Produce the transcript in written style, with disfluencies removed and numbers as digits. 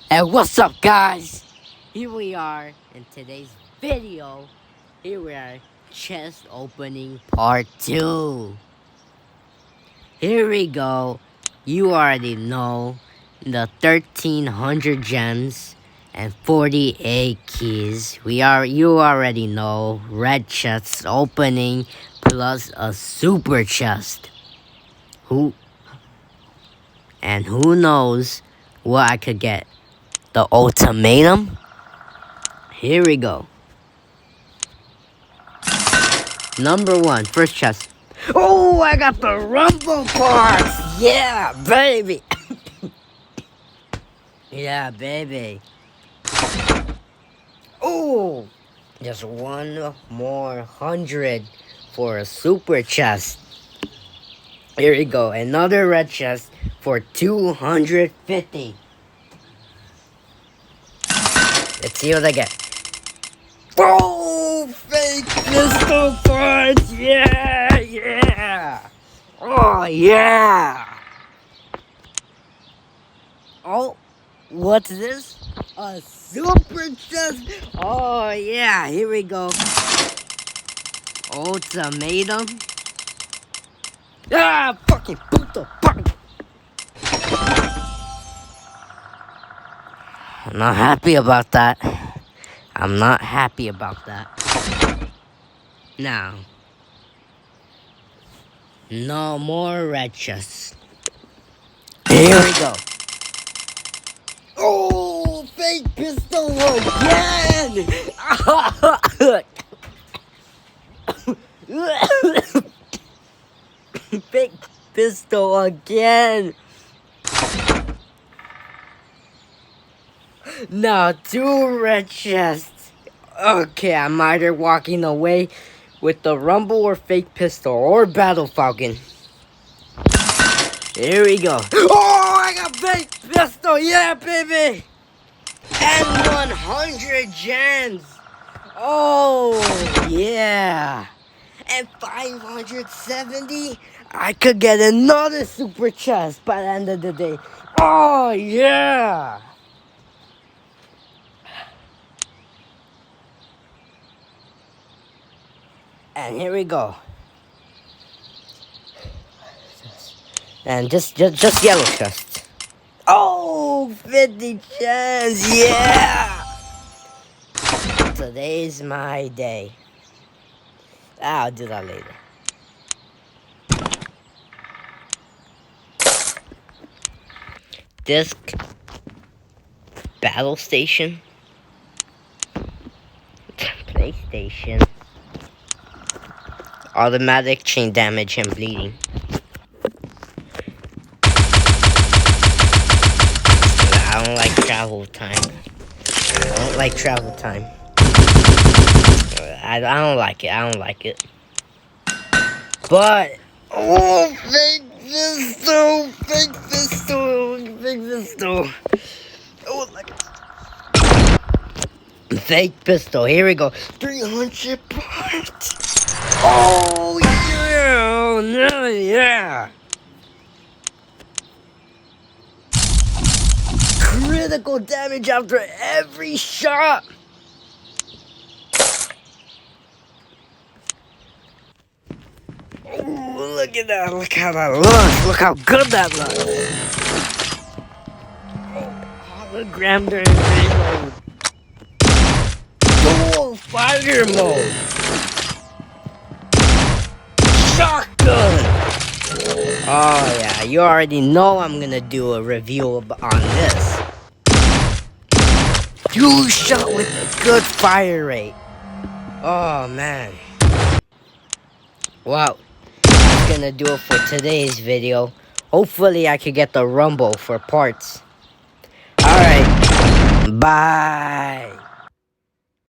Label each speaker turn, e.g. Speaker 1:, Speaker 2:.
Speaker 1: And what's up, guys? Here we are in today's video. Here we are, chest opening part 2. Here we go. You already know the 1300 gems and 48 keys. You already know red chest opening plus a super chest. Who knows what I could get? The ultimatum? Here we go. Number 1, first chest. Oh, I got the rumble parts! Yeah, baby! Yeah, baby. Oh, just one more 100 for a super chest. Here we go, another red chest for 250. Let's see what I get. Oh, fake pistol parts! Yeah, yeah! Oh, yeah! Oh, what's this? A super chest! Oh, yeah, here we go. Ultimatum. Ah, fucking puto fuck! I'm not happy about that. I'm not happy about that. Now, no more red chests. Here we go. Oh, fake pistol again! Fake pistol again! Now, 2 red chests. Okay, I'm either walking away with the rumble or fake pistol or battle falcon. Here we go. Oh, I got fake pistol, yeah, baby! And 100 gems. Oh, yeah. And 570, I could get another super chest by the end of the day. Oh, yeah. And here we go. And just yellow chest. Oh, 50 gems, yeah! Today's my day. I'll do that later. Disc. Battle station. PlayStation. Automatic chain damage and bleeding. I don't like travel time. I don't like travel time. I don't like it. I don't like it. But oh, fake pistol, fake pistol, fake pistol. Oh, like fake pistol. Here we go. 300 parts. Oh yeah, no, yeah. Critical damage after every shot. Oh, look at that. Look how that looks. Look how good that looks. Oh, hologram during reload. Dual fire mode. Shotgun. Oh, yeah. You already know I'm going to do a review on this. 2-shot with a good fire rate. Oh, man. Wow. Gonna do it for today's video. Hopefully I could get the rumble for parts. Alright, bye.